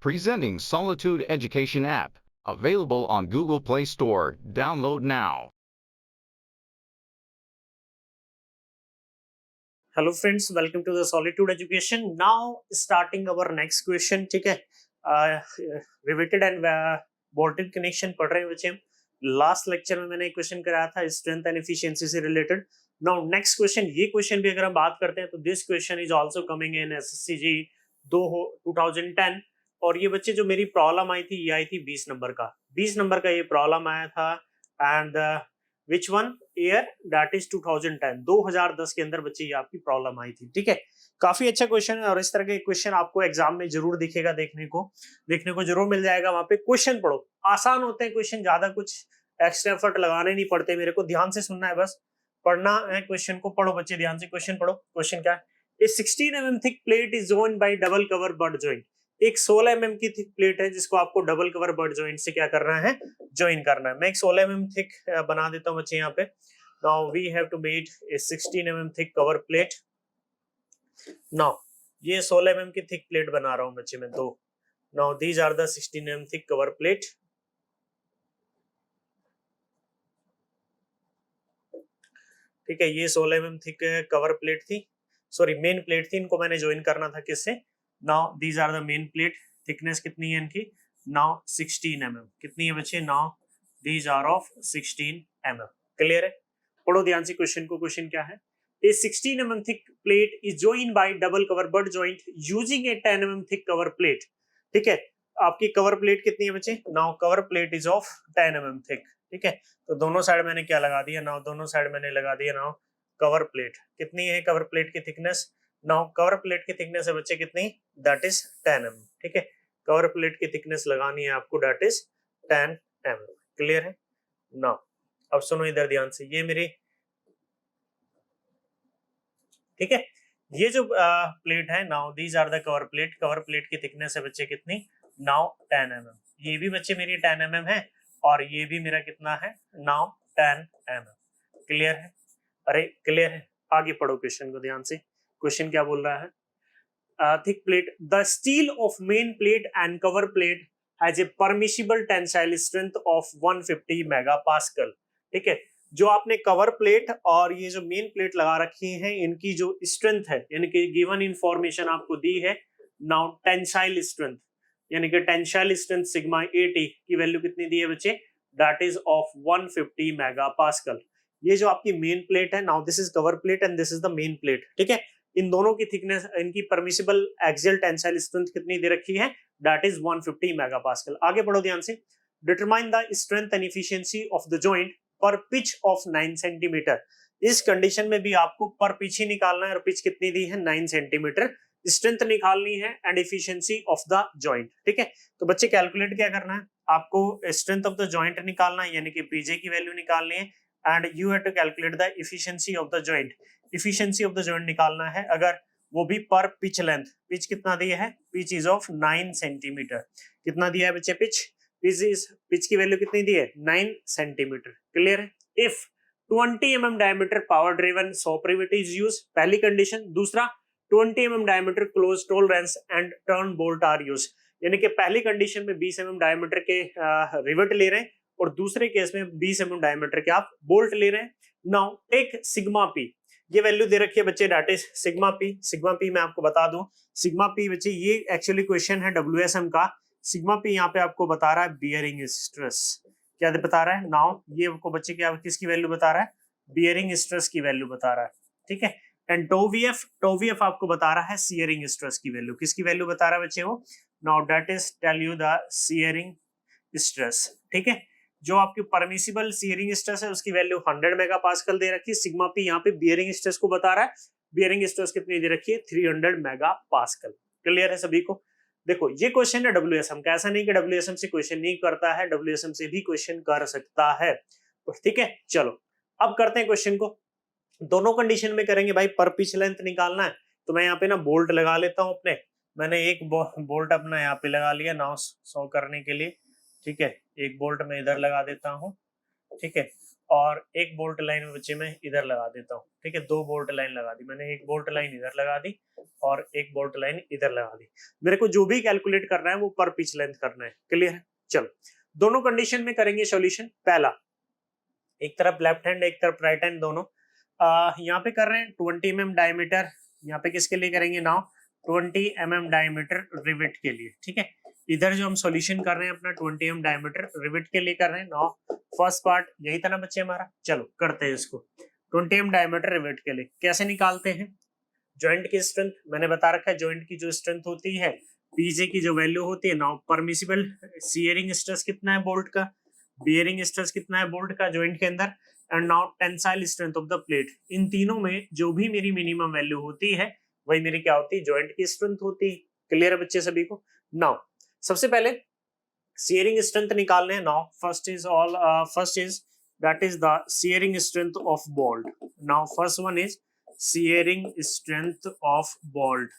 Presenting Solitude Education app, available on Google Play Store. Download now. Hello friends, welcome to the solitude education. Now starting our next question. ठीक है, riveted and bolted connection पढ़ रहे हैं बच्चे हम. Last lecture में मैंने एक क्वेश्चन कराया था स्ट्रेंथ एंड एफिशिएंसी से रिलेटेड. नाउ नेक्स्ट क्वेश्चन, ये क्वेश्चन भी अगर हम बात करते हैं तो this question is also coming in SSCG 2010. और ये बच्चे जो मेरी प्रॉब्लम आई थी, ये आई थी 20 नंबर का. 20 नंबर का ये प्रॉब्लम आया था. And which one year, that is 2010. 2010 के अंदर बच्चे ये आपकी प्रॉब्लम आई थी. ठीक है, काफी अच्छा क्वेश्चन है और इस तरह के क्वेश्चन आपको एग्जाम में जरूर दिखेगा, देखने को जरूर मिल जाएगा. वहां पे क्वेश्चन पढ़ो, आसान होते हैं क्वेश्चन, ज्यादा कुछ एक्स्ट्रा एफर्ट लगाने नहीं पड़ते. मेरे को ध्यान से सुनना है, बस पढ़ना है. क्वेश्चन को पढ़ो बच्चे, ध्यान से क्वेश्चन पढ़ो. क्वेश्चन क्या है? ए 16 mm thick plate is joint bye double cover butt joint. एक 16 mm की थिक प्लेट है जिसको आपको डबल कवर बट जॉइंट से क्या करना है? ज्वाइन करना है. मैं एक 16 mm थिक बना देता हूं बच्चे यहाँ पे. Now we have to made a 16 mm thick cover plate. Now ये 16 mm की थिक प्लेट बना रहा हूं बच्चे मैं दो. Now these are the 16 mm thick cover plate. ठीक है, ये 16 mm थिक कवर प्लेट थी, सॉरी मेन प्लेट थी. इनको मैंने ज्वाइन करना था किससे? Now these are the main plate. Thickness कितनी है इनकी? Now 16 mm. कितनी है बच्चे? Now these are of 16 mm. Clear है? पढ़ो ध्यान से क्वेश्चन को. क्वेश्चन क्या है? A 16 mm thick plate is joined by double cover butt joint using a 10 mm thick cover plate. ठीक है, आपकी कवर प्लेट कितनी है बच्चे? Now cover plate is of 10 mm thick. ठीक है, तो दोनों साइड मैंने क्या लगा दिया? नाउ दोनों साइड मैंने लगा दिया. नाउ कवर प्लेट कितनी है? कवर प्लेट की थिकनेस, नाउ कवर प्लेट की थिकनेस है बच्चे कितनी? That is 10 mm. ठीक है, कवर प्लेट की थिकनेस लगानी है आपको, दैट इज 10 mm. क्लियर है? नाउ अब सुनो इधर ध्यान से, ये मेरी, ठीक है, ये जो प्लेट है, now these are the cover plate. Cover plate की थिकनेस है बच्चे कितनी? Now 10 mm. ये भी बच्चे मेरी 10 mm है और ये भी मेरा कितना है? Now 10 mm. क्लियर है? अरे क्लियर है? आगे पढ़ो क्वेश्चन को ध्यान से. क्वेश्चन क्या बोल रहा है? Thick plate, the steel of main plate and cover plate has a permissible tensile strength of 150 megapascal. ठीक है, जो आपने कवर प्लेट और ये जो मेन प्लेट लगा रखी है, इनकी जो स्ट्रेंथ है, यानी कि गिवन इंफॉर्मेशन आपको दी है. नाउ टेंसाइल स्ट्रेंथ, यानी कि टेंसाइल स्ट्रेंथ सिग्मा 80 की वैल्यू कितनी दी है बच्चे? That is of 150 megapascal. ये जो आपकी मेन प्लेट है, now this is cover plate and this is the main plate. ठीक है, इन दोनों की थिकनेस, इनकी परमिसिबल एक्सियल टेंसाइल स्ट्रेंथ कितनी दे रखी है? That is 150 megapascal. आगे पढ़ो ध्यान से. Determine the strength and efficiency of the joint पर पिच ऑफ 9 सेंटीमीटर. इस कंडीशन में भी आपको पर पिच ही निकालना है और पिच कितनी दी है? 9 सेंटीमीटर. स्ट्रेंथ निकालनी है and efficiency of the joint. ठीक है, तो बच्चे कैलकुलेट क्या करना है आपको? स्ट्रेंथ ऑफ द जॉइंट निकालना है, यानी कि पीजे की वैल्यू निकालनी है. And you have to calculate the efficiency of the joint. Efficiency of the joint निकालना है, अगर वो भी पर पिच लेंथ. पिच कितना दिया है? Pitch is of 9 centimetre. कितना दिया है बच्चे? पिच की वैल्यू कितनी दी है? 9 सेंटीमीटर. क्लियर है? If 20 mm diameter power driven saw rivet is use, पहली कंडीशन. दूसरा, 20 mm diameter close tolerance and turn bolt are use. यानी कि पहली कंडीशन में 20 mm डायमीटर के रिवेट ले रहे हैं और दूसरे केस में 20 mm डायमीटर के आप बोल्ट ले रहे हैं. Now take sigma P. ये वैल्यू दे रखी है बच्चे, that is sigma P. Sigma P मैं आपको बता दूं, सिग्मा पी बच्चे ये एक्चुअली क्वेश्चन है डब्ल्यूएसएम का. सिग्मा पी यहाँ पे आपको बता रहा है बियरिंग स्ट्रेस. क्या बता रहा है? नाउ ये आपको बच्चे क्या, किसकी वैल्यू बता रहा है? बियरिंग स्ट्रेस की वैल्यू बता रहा है. ठीक है, एंड टोवीएफ आपको बता रहा है सियरिंग स्ट्रेस की वैल्यू. किसकी वैल्यू बता रहा है बच्चे वो? Now that is tell you the shearing stress. ठीक है, जो आपकी परमिसिबल सियरिंग स्ट्रेस है उसकी वैल्यू 100 मेगापास्कल दे रखी है. सिग्मा पी यहाँ पे बियरिंग स्ट्रेस को बता रहा है. बियरिंग स्ट्रेस कितनी दे रखी है? 300 मेगापास्कल. क्लियर है सभी को? देखो ये क्वेश्चन है डब्ल्यूएसएम का, ऐसा नहीं कि डब्ल्यूएसएम से क्वेश्चन नहीं करता है, डब्ल्यूएसएम से भी क्वेश्चन कर सकता है. ठीक है, चलो अब करते हैं क्वेश्चन को. दोनों कंडीशन में करेंगे भाई. पर पिच लेंथ निकालना है तो मैं यहाँ पे ना बोल्ट लगा लेता हूँ अपने. मैंने एक बोल्ट अपना यहाँ पे लगा लिया नाउ सॉ करने के लिए. ठीक है, एक बोल्ट में इधर लगा देता हूँ. ठीक है, और एक बोल्ट लाइन में बच्चे मैं इधर लगा देता हूँ, ठीक है। 2 बोल्ट लाइन लगा दी मैंने, एक बोल्ट लाइन इधर लगा दी और एक बोल्ट लाइन इधर लगा दी। मेरे को जो भी कैलकुलेट करना है वो पर पिच लेंथ करना है, क्लियर है। चलो दोनों कंडीशन में करेंगे सॉल्यूशन। पहला, एक तरफ लेफ्ट हैंड एक तरफ राइट हैंड, दोनों यहाँ पे कर रहे हैं 20 mm डायमीटर। यहाँ पे किसके लिए करेंगे नाउ, 20 mm डायमीटर रिवेट के लिए, ठीक है। इधर जो हम सॉल्यूशन कर रहे हैं अपना 20 mm डायमीटर रिवेट के लिए कर रहे हैं। नाउ फर्स्ट पार्ट यही था ना बच्चे हमारा, चलो करते हैं इसको। 20 mm डायमीटर रिवेट के लिए कैसे निकालते हैं, जॉइंट की स्ट्रेंथ मैंने बता रखा है। जॉइंट की जो स्ट्रेंथ होती है, पीजे की जो वैल्यू होती है, नाउ परमिसिबल शियरिंग स्ट्रेस कितना है बोल्ट का, बियरिंग स्ट्रेस कितना है बोल्ट का जॉइंट के अंदर, and now tensile strength of the plate. इन तीनों में जो भी मेरी मिनिमम वैल्यू होती है वही मेरी क्या होती है, जॉइंट की स्ट्रेंथ होती है। क्लियर है बच्चे सभी को। नाउ सबसे पहले शियरिंग स्ट्रेंथ निकालने हैं। Now first is that is the shearing strength of bolt. Now first one is shearing strength of bolt.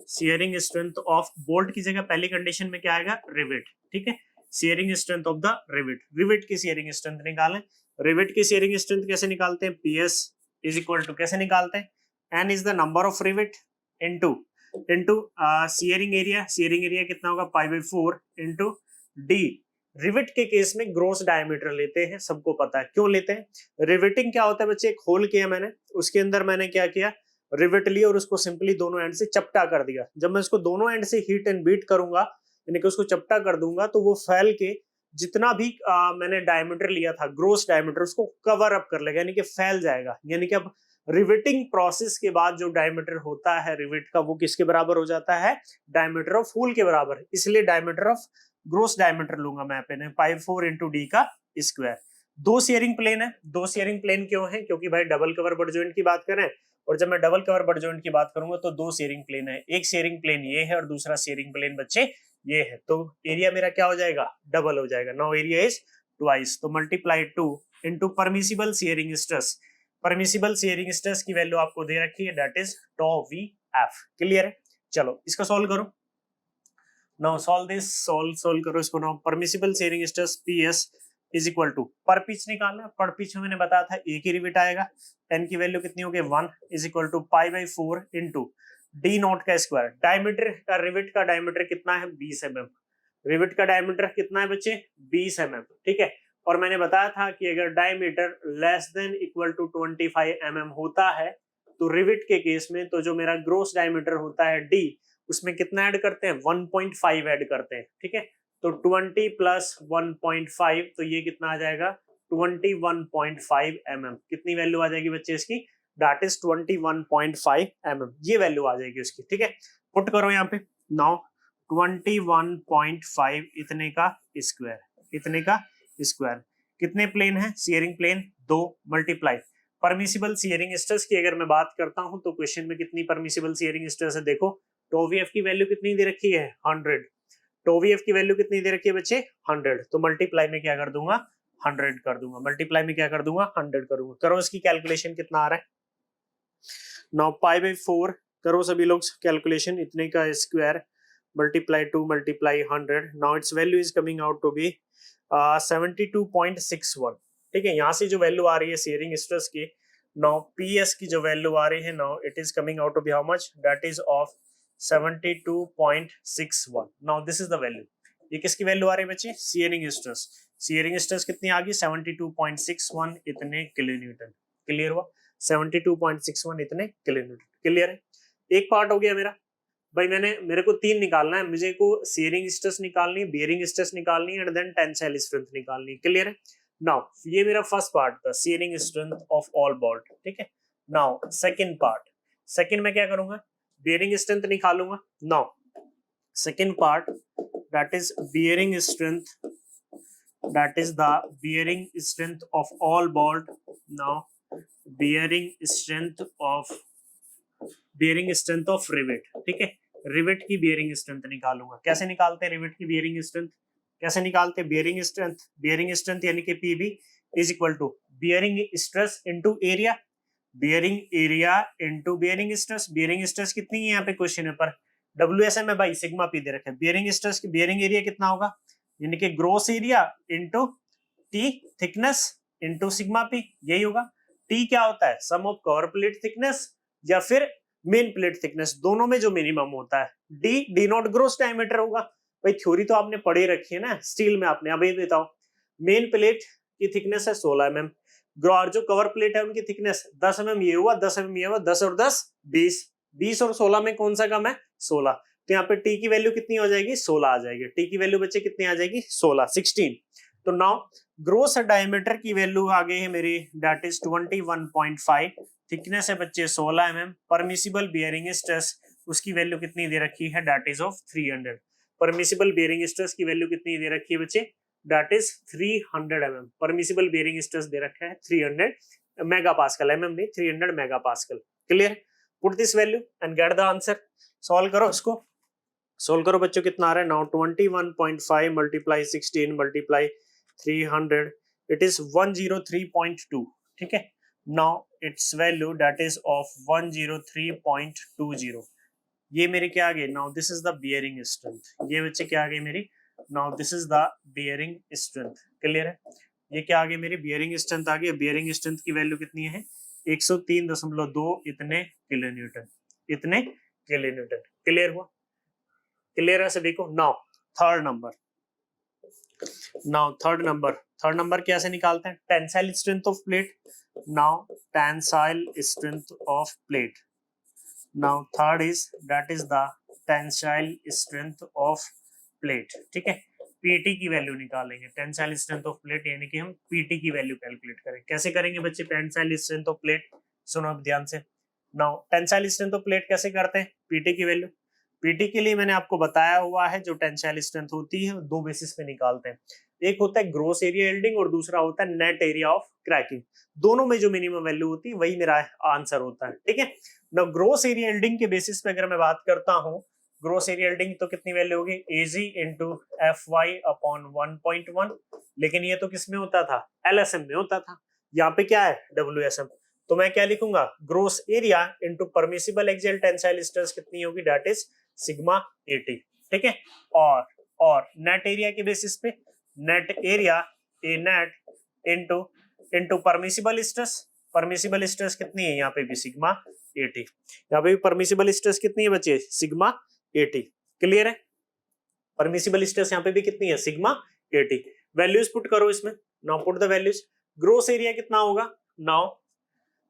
Shearing strength of bolt की जगह पहली कंडीशन में क्या आएगा, रिवेट, ठीक है। Shearing strength of the rivet, rivet की शियरिंग स्ट्रेंथ निकालें। रिवेट की शियरिंग स्ट्रेंथ कैसे निकालते हैं, पीएस इज इक्वल टू कैसे निकालते हैं, N is the number of rivet into shearing area. Shearing area कितना होगा, π/4 इनटू डी। रिवेट के केस में ग्रोस डायमीटर लेते हैं, सबको पता है क्यों लेते हैं। रिवेटिंग क्या होता है बच्चे, एक होल किया मैंने, उसके अंदर मैंने क्या किया, रिवेट लिया और उसको सिंपली दोनों एंड से चपटा कर दिया। जब मैं इसको दोनों एंड से हीट एंड बीट करूंगा, यानी कि उसको चपटा कर दूंगा, तो वो फैल के जितना भी मैंने डायमीटर लिया था, ग्रोस डायमीटर, उसको कवर अप कर लेगा, यानी कि फैल जाएगा। यानी कि अब रिवेटिंग प्रोसेस के बाद जो डायमीटर होता है रिवेट का, वो किसके बराबर हो जाता है, डायमीटर ऑफ होल के बराबर। इसलिए डायमीटर ऑफ ग्रोस डायमीटर लूंगा मैं अपने, π/4 इंटू डी का स्क्वायर। 2 शेयरिंग प्लेन है। 2 शेयरिंग प्लेन क्यों है, क्योंकि भाई डबल कवर बट जॉइंट की बात करें, और जब मैं डबल कवर बट जॉइंट की बात करूंगा तो 2 शेयरिंग प्लेन है। एक शेयरिंग प्लेन ये है और दूसरा शेयरिंग प्लेन बच्चे ये है, तो एरिया मेरा क्या हो जाएगा, डबल हो जाएगा। नाउ एरिया इज ट्वाइस, तो multiply 2 into permissible shearing stress. Permissible shearing stress की वैल्यू आपको दे रखी है, दैट इज τVF। क्लियर है। चलो इसको सॉल्व करो। नाउ सॉल्व दिस, सॉल्व करो इसको। Now permissible shearing stress PS is equal to, per pitch निकालना। पर पिच में मैंने बताया था एक ही रिवेट आएगा, n की वैल्यू कितनी होगी 1 is equal to π/4 into d nought का स्क्वायर। डायमीटर का, रिवेट का डायमीटर कितना है 20 mm। रिवेट का डायमीटर कितना है बच्चे 20 mm, ठीक है। और मैंने बताया था कि अगर diameter less than equal to 25 mm होता है तो रिवेट के केस में, तो जो मेरा ग्रोस डायमीटर होता है D, उसमें कितना ऐड करते हैं 1.5 ऐड करते हैं, ठीक है। तो 20 प्लस 1.5, तो ये कितना आ जाएगा 21.5 mm। कितनी वैल्यू आ जाएगी बच्चे इसकी, दैट इज 21.5 mm, ये वैल्यू आ जाएगी उसकी, ठीक है। पुट करो यहाँ पे। नाउ 21.5 इतने का स्क्वायर, इतने का स्क्वायर। कितने प्लेन है, shearing plane 2, multiply permissible shearing stress की अगर मैं बात करता हूं तो क्वेश्चन में कितनी परमिसिबल शेयरिंग स्ट्रेस है, देखो τVF की वैल्यू कितनी दे रखी है 100। τVF की वैल्यू कितनी दे रखी है बच्चे 100, तो मल्टीप्लाई में क्या कर दूंगा 100 कर दूंगा। मल्टीप्लाई में क्या कर दूंगा 100 करूंगा। करो इसकी कैलकुलेशन कितना आ रहा है। नाउ π/4 करो सभी लोग कैलकुलेशन, इतने का square multiply 2 multiply 100। Now its value is coming out to be 72.61, ठीक है। यहाँ से जो वैल्यू आ रही है शेयरिंग स्ट्रेस की, नाउ PS की जो वैल्यू आ रही है, now it is coming out to be how much, that is of 72.61। Now this is the value. ये किसकी वैल्यू आ रही है बच्चे, शेयरिंग स्ट्रेस। शेयरिंग स्ट्रेस कितनी आ गई 72.61 इतने किलोन्यूटन। क्लियर हुआ, 72.61 इतने किलोन्यूटन। क्लियर है। एक पार्ट हो गया मेरा। भाई मेरे को 3 निकालना है, मुझे को शेयरिंग स्ट्रेस निकालनी है, बियरिंग स्ट्रेस निकालनी है, एंड देन टेंसाइल स्ट्रेंथ निकालनी है। क्लियर है। नाउ ये मेरा फर्स्ट पार्ट था, sharing strength of all bolt, ठीक है। नाउ सेकंड पार्ट, सेकंड में क्या करूंगा, बियरिंग स्ट्रेंथ निकालूंगा। Now second part that is bearing strength, that is the bearing strength of all bolt. Now bearing strength of rivet, ठीक है। Rivet की bearing strength निकालूंगा। कैसे निकालते हैं रिवेट की बियरिंग स्ट्रेंथ, कैसे निकालते हैं बियरिंग स्ट्रेंथ यानी कि PB is equal to bearing stress into area, bearing area into bearing stress. Bearing stress कितनी है यहाँ पे क्वेश्चन पर, WSM है भाई, सिग्मा P दे रखा है। बियरिंग स्ट्रेस की बियरिंग एरिया कितना होगा, यानी कि gross area into T thickness into sigma P, यही होगा। टी क्या होता है, sum of cover plate thickness या फिर मेन प्लेट थिकनेस, दोनों में जो मिनिमम होता है। D D not gross diameter होगा। भाई थ्योरी तो आपने पढ़ी रखी है ना स्टील में आपने। अभी बताओ, मेन प्लेट की थिकनेस है 16 mm, और जो कवर प्लेट है उनकी थिकनेस 10 mm, ये हुआ 10 mm, ये हुआ 10 और 10 20, 20 और 16 में कौन सा कम है, 16। तो यहाँ पे टी की वैल्यू कितनी हो जाएगी, 16 आ जाएगी। टी की वैल्यू बच्चे कितनी आ जाएगी, 16। तो नाउ ग्रोस डायमीटर की वैल्यू आ गई है मेरी, दैट इज 21.5। थिकनेस है बच्चे 16 mm। परमिसिबल बियरिंग स्ट्रेस उसकी वैल्यू कितनी दे रखी है, that is of 300। Permissible bearing stress की वैल्यू कितनी दे रखी है बच्चे, that is 300 mm। Permissible bearing stress दे रखा है 300 मेगा पास्कल, mm नहीं 300 mega pascal. Clear, put this value and get the answer. Solve करो इसको, सोल्व करो बच्चों, कितना आ रहा है now 21.5 multiply 16 multiply 300, it is 103.2। ठीक है, now its value that is of 103.20। ये मेरे क्या आ गए, now this is the bearing strength. ये बच्चे क्या आ गई मेरी, now this is the bearing strength. Clear है, ये क्या आ गई मेरी बियरिंग स्ट्रेंथ आ गई। बियरिंग स्ट्रेंथ की वैल्यू कितनी है, 103.2 इतने किलो न्यूटन, इतने किलो न्यूटन। क्लियर हुआ, क्लियर है सभी को। Now third number, third number कैसे निकालते हैं, tensile strength of plate. Now tensile strength of plate, now third is that is the tensile strength of plate. ठीक है, पीटी की वैल्यू निकालेंगे, टेंसाइल स्ट्रेंथ ऑफ प्लेट, यानी कि हम पीटी की वैल्यू कैलकुलेट करें। कैसे करेंगे बच्चे टेंसाइल स्ट्रेंथ ऑफ प्लेट, सुनो अब ध्यान से। Now tensile strength of plate कैसे करते हैं, पीटी की वैल्यू, पीटी के लिए मैंने आपको बताया हुआ है जो टेंसाइल स्ट्रेंथ होती है दो बेसिस पे निकालते हैं। एक होता है ग्रोस एरिया यील्डिंग और दूसरा होता है नेट एरिया ऑफ क्रैकिंग। दोनों में जो मिनिमम वैल्यू होती है वही मेरा आंसर होता है। ठीक है, ना ग्रोस एरिया यील्डिंग के बेसिस पे अगर मैं बात करता हूँ, ग्रोस एरिया यील्डिंग तो कितनी वैल्यू होगी, एजी इंटू एफ वाई अपॉन 1.1। लेकिन ये तो किस में होता था, एलएसएम में होता था। यहाँ पे क्या है, डब्ल्यूएसएम। तो मैं क्या लिखूंगा, gross area into permissible axial tensile stress कितनी होगी, दैट इज सिग्मा 80। ठीक है, और नेट एरिया के बेसिस पे net area A net into into permissible stress, permissible stress कितनी है यहाँ पे भी सिग्मा 80। यहाँ पे भी परमिसिबल स्ट्रेस कितनी है बच्चे, सिग्मा 80। क्लियर है, परमिसिबल स्ट्रेस यहाँ पे भी कितनी है, सिग्मा 80। वैल्यूज पुट करो इसमें, now put the values. Gross area कितना होगा,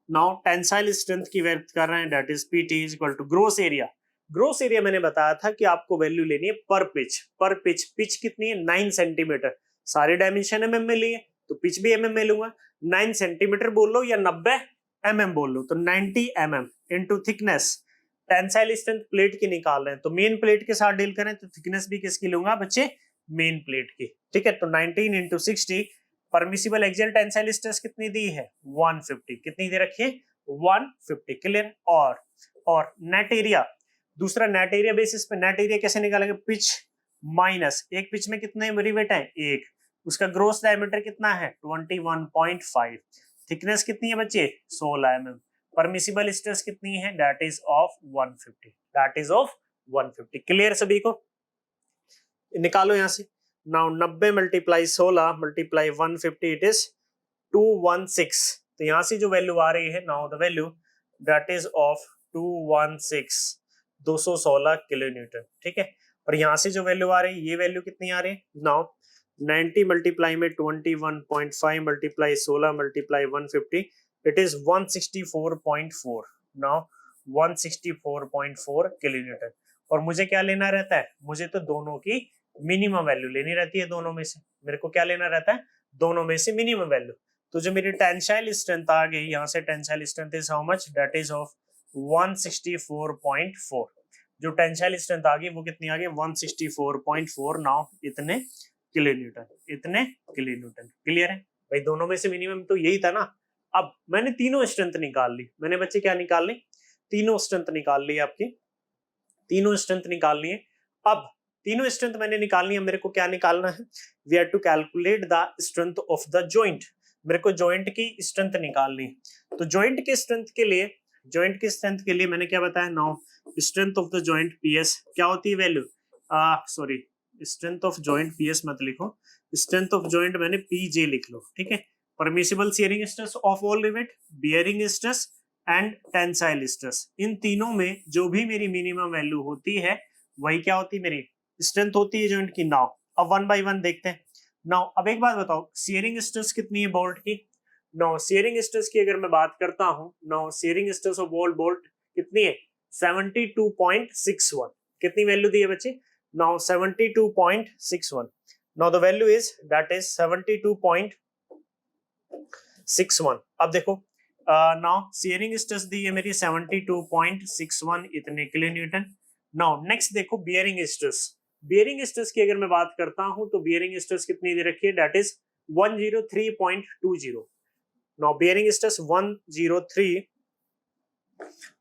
नाउ टेंसाइल स्ट्रेंथ की बात कर रहे हैं, that is PT is equal to gross area. Gross area मैंने बताया था कि आपको वैल्यू लेनी है पर पिच, पर पिच, पिच कितनी है 9 सेंटीमीटर। सारे डायमेंशन एमएम में लिए तो पिच भी एमएम में लूंगा। 9 सेंटीमीटर बोल लो या 90 एमएम बोल लो, तो 90 MM into thickness. Tensile strength plate की निकाल रहे हैं तो मेन प्लेट के साथ डील करें तो थिकनेस भी किसकी लूंगा बच्चे, मेन प्लेट की। ठीक है, तो 19 into 60, permissible axial tensile stress कितनी दी है, 150। कितनी दे रखी है, 150। क्लियर, और नेट एरिया, दूसरा नेट एरिया बेसिस पे नेट एरिया कैसे निकालेंगे, पिच माइनस एक पिच में कितने रिवेट है, एक, उसका ग्रोस डायमीटर कितना है 21.5। थिकनेस कितनी है बच्चे, 16 mm। परमिसिबल स्ट्रेस कितनी है, that is of 150, that is of 150। Clear सभी को, निकालो यहां से। Now 90 multiply 16 multiply 150, it is 216। तो यहां से जो वैल्यू आ रही है, now the value that is of 216 kilo Newton. ठीक है, और यहां से जो वैल्यू आ रही है, ये वैल्यू कितनी आ रही है, नाउ 90 मल्टीप्लाई में 21.5 multiply 16 multiply 150, it is 164.4। Now 164.4 kilo Newton. और मुझे क्या लेना रहता है, मुझे तो दोनों की मिनिमम वैल्यू लेनी रहती है। दोनों में से मेरे को क्या लेना रहता है, दोनों में से मिनिमम वैल्यू। तो जो मेरी टेंसाइल स्ट्रेंथ आ गई, यहाँ से tensile strength is how much, that is of 164.4। जो टेंसाइल स्ट्रेंथ आ गई वो कितनी आ गई, 164.4। नाउ इतने किलो न्यूटन, इतने किलो न्यूटन। क्लियर है भाई, दोनों में से मिनिमम तो यही था ना। अब मैंने तीनों स्ट्रेंथ निकाल ली, मैंने बच्चे क्या निकाल ली, तीनों स्ट्रेंथ निकाल ली, आपकी तीनों स्ट्रेंथ निकालनी है। अब तीनों स्ट्रेंथ मैंने निकालनी है, मेरे को क्या निकालना है, we have to calculate the strength of the joint. मेरे को जॉइंट की स्ट्रेंथ निकालनी है। तो जॉइंट की स्ट्रेंथ के लिए, जॉइंट की स्ट्रेंथ के लिए मैंने क्या बताया, now strength of the joint PS क्या होती है value, strength of joint PS मत लिखो, स्ट्रेंथ ऑफ जॉइंट मैंने पीजे लिख लो। ठीक है, permissible shearing stress of all rivet, bearing stress and tensile stress, इन तीनों में जो भी मेरी मिनिमम वैल्यू होती है वही क्या होती है, मेरी स्ट्रेंथ होती है जॉइंट की। नाउ अब वन बाय वन देखते हैं। नाउ अब एक बात बताओ, शियरिंग स्ट्रेस कितनी है बोल्ट की? नाउ शियरिंग स्ट्रेस की अगर मैं बात करता हूं, now shearing stress of bolt कितनी है? 72.61। कितनी वैल्यू दी है बच्चे? Now 72.61। Now the value is that is 72.61। अब देखो नाउ शियरिंग स्ट्रेस दी है मेरी 72.61 इतने किलो न्यूटन। नाउ नेक्स्ट देखो बियरिंग स्ट्रेस। बियरिंग स्ट्रेस की अगर मैं बात करता हूं तो बियरिंग स्ट्रेस कितनी दे रखी है? That is 103.20। Now bearing stress 103,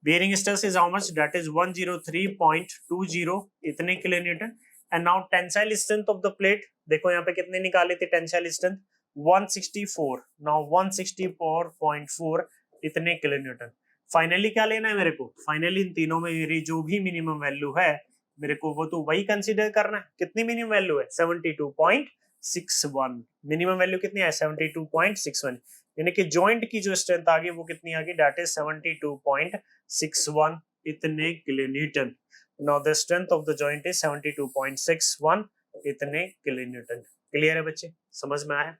bearing stress is how much? That is 103.20 इतने kilo Newton. And now tensile strength of the plate देखो यहाँ पे कितने निकाले थे टेंसाइल स्ट्रेंथ? 164। नाउ 164.4 इतने किलो न्यूटन। फाइनली क्या लेना है मेरे को? फाइनली इन तीनों में मेरी जो भी मिनिमम वैल्यू है मेरे को वो तो वही कंसीडर करना है। कितनी मिनिमम वैल्यू है? 72.61। मिनिमम वैल्यू कितनी है? 72.61। यानी कि जॉइंट की जो स्ट्रेंथ आ गई वो कितनी आ गई? दैट इज 72.61 इतने kilo Newton. Now the strength of the joint is 72.61 इतने किलो न्यूटन। क्लियर है बच्चे? समझ में आया?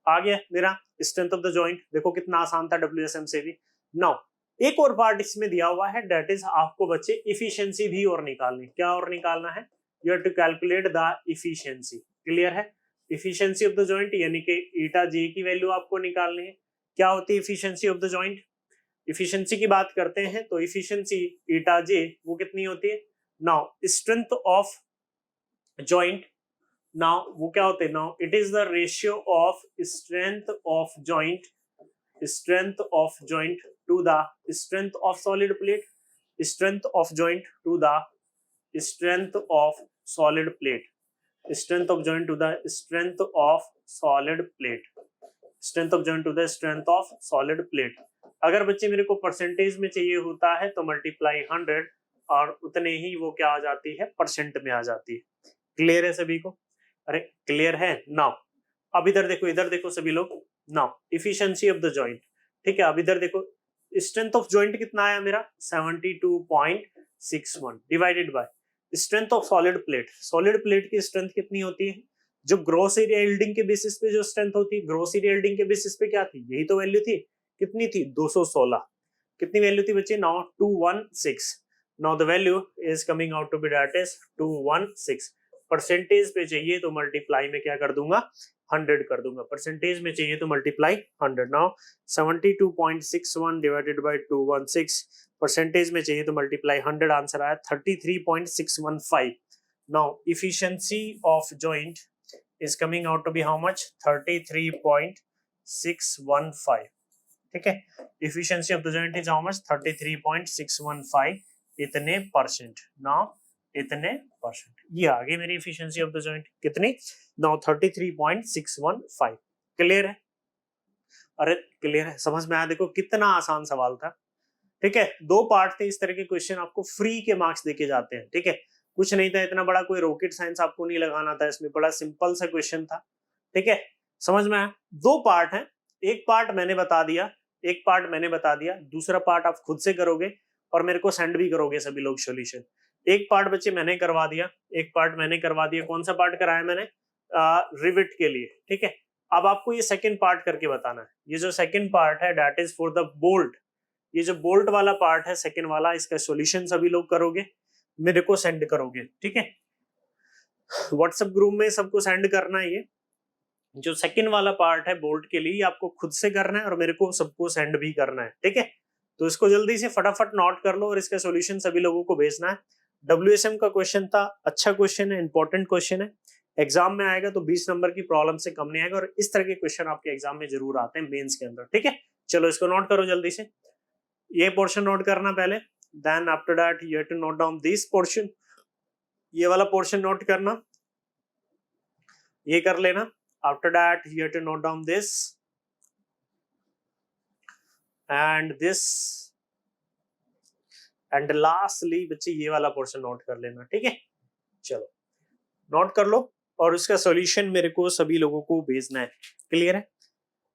आ गया मेरा स्ट्रेंथ ऑफ द जॉइंट। देखो कितना आसान था WSM से भी। नाउ एक और पार्ट इसमें दिया हुआ है, दैट इज आपको बच्चे इफिशियंसी भी और निकालनी। क्या और निकालना है? You have to calculate the efficiency. Clear है? इफिशियंसी ऑफ द जॉइंट यानी कि ईटा जे की वैल्यू आपको निकालनी है। क्या होती है efficiency of the joint? Efficiency की बात करते हैं तो इफिशियंसी ईटा जे वो कितनी होती है? Now strength of joint, now वो क्या होते हैं? Now it is the ratio of strength of joint, strength of joint to the strength of solid plate, strength of joint to the strength of solid plate, strength of joint to the strength of solid plate, strength of joint to the strength of solid plate। अगर बच्चे मेरे को percentage में चाहिए होता है तो multiply 100 और उतने ही वो क्या आ जाती है? परसेंट में आ जाती है। क्लियर है सभी को? अरे क्लियर है? नाउ अब इधर देखो सभी लोग। Now efficiency of the joint, ठीक है। अब इधर देखो स्ट्रेंथ ऑफ जॉइंट कितना आया मेरा? 72.61 divided bye strength of solid plate. Solid plate की स्ट्रेंथ कितनी होती है? जो ग्रॉस एरिया यील्डिंग के बेसिस पे जो स्ट्रेंथ होती है, ग्रॉस एरिया यील्डिंग के बेसिस पे क्या थी? यही तो वैल्यू थी। कितनी थी? 216। कितनी वैल्यू थी बच्चे? Now 216। Now the value is coming out to be that is 216। Percentage पे चाहिए तो मल्टीप्लाई में क्या कर दूंगा? 100 कर दूंगा। परसेंटेज में चाहिए तो multiply 100। Now 72.61 divided by 216, percentage में चाहिए तो मल्टीप्लाई 100। आंसर आया 33.615। Now efficiency of joint is coming out to be how much? 33.615। ठीक है, efficiency of the joint is how much? 33.615 इतने परसेंट। नाउ इतने परसेंट, ये आ गई मेरी इफिशियंसी ऑफ द जॉइंट। कितनी? नाउ 33.615। क्लियर है? अरे क्लियर है? समझ में आया? देखो कितना आसान सवाल था। ठीक है, दो पार्ट थे। इस तरह के क्वेश्चन आपको फ्री के मार्क्स देके जाते हैं। ठीक है, कुछ नहीं था, इतना बड़ा कोई रॉकेट साइंस आपको नहीं लगाना था इसमें, बड़ा सिंपल सा क्वेश्चन था। ठीक है, समझ में आया? दो पार्ट है, एक पार्ट मैंने बता दिया, एक पार्ट मैंने बता दिया, दूसरा पार्ट आप खुद से करोगे और मेरे को सेंड भी करोगे सभी लोग सॉल्यूशन। एक पार्ट बच्चे मैंने करवा दिया, एक पार्ट मैंने करवा दिया। कौन सा पार्ट कराया मैंने? रिविट के लिए। ठीक है, अब आपको ये सेकंड पार्ट करके बताना है। ये जो सेकंड पार्ट है that is for the bolt. ये जो बोल्ट वाला पार्ट है सेकंड वाला, इसका सॉल्यूशन सभी लोग करोगे, मेरे को सेंड करोगे। ठीक है, व्हाट्सएप ग्रुप में सबको सेंड करना है। ये जो सेकंड वाला पार्ट है बोल्ट के लिए, आपको खुद से करना है और मेरे को सबको सेंड भी करना है। ठीक है, तो इसको जल्दी से फटाफट नोट कर लो और इसका सॉल्यूशन सभी लोगों को भेजना है। WSM का क्वेश्चन था, अच्छा क्वेश्चन है, इंपॉर्टेंट क्वेश्चन है। एग्जाम में आएगा तो 20 नंबर की प्रॉब्लम से कम नहीं आएगा और इस तरह के क्वेश्चन आपके एग्जाम में जरूर आते हैं मेंस के अंदर। ठीक है, चलो इसको नोट करो जल्दी से। ये पोर्शन नोट करना पहले, then after that you have to note down this portion. ये वाला पोर्शन नोट करना, ये कर लेना। After that you have to note down this and this and lastly बच्चे ये वाला पोर्शन नोट कर लेना। ठीक है, चलो नोट कर लो और उसका सॉल्यूशन मेरे को सभी लोगों को भेजना है। क्लियर है?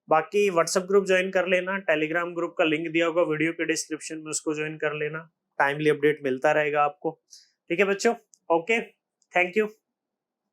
बाकी व्हाट्सएप ग्रुप ज्वाइन कर लेना, टेलीग्राम ग्रुप का लिंक दिया होगा वीडियो के डिस्क्रिप्शन में, उसको ज्वाइन कर लेना, टाइमली अपडेट मिलता रहेगा आपको। ठीक है बच्चों, ओके, थैंक यू।